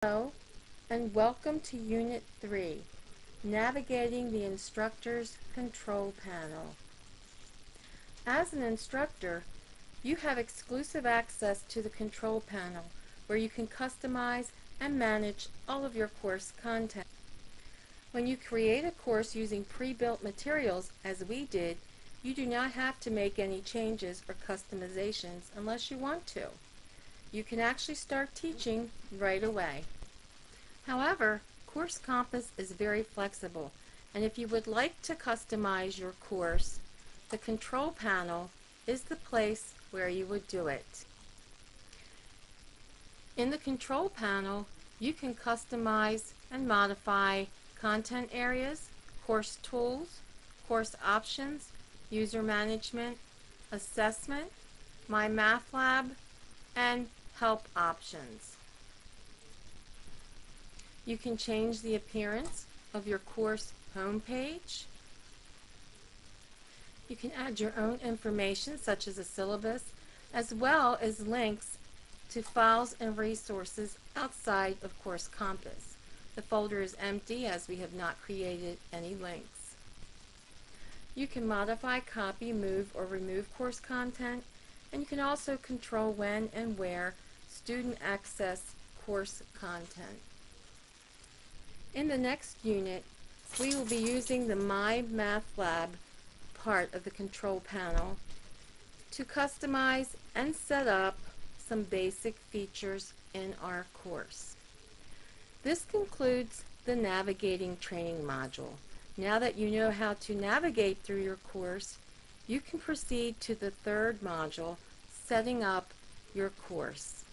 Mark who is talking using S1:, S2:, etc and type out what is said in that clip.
S1: Hello, and welcome to Unit 3, Navigating the Instructor's Control Panel. As an instructor, you have exclusive access to the control panel where you can customize and manage all of your course content. When you create a course using pre-built materials, as we did, you do not have to make any changes or customizations unless you want to. You can actually start teaching right away. However, Course Compass is very flexible, and if you would like to customize your course, the control panel is the place where you would do it. In the control panel, you can customize and modify content areas, course tools, course options, user management, assessment, MyMathLab, and help options. You can change the appearance of your course homepage. You can add your own information such as a syllabus, as well as links to files and resources outside of Course Compass. The folder is empty as we have not created any links. You can modify, copy, move, or remove course content, and you can also control when and where students access course content. In the next unit, we will be using the MyMathLab part of the control panel to customize and set up some basic features in our course. This concludes the navigating training module. Now that you know how to navigate through your course, you can proceed to the third module, setting up your course.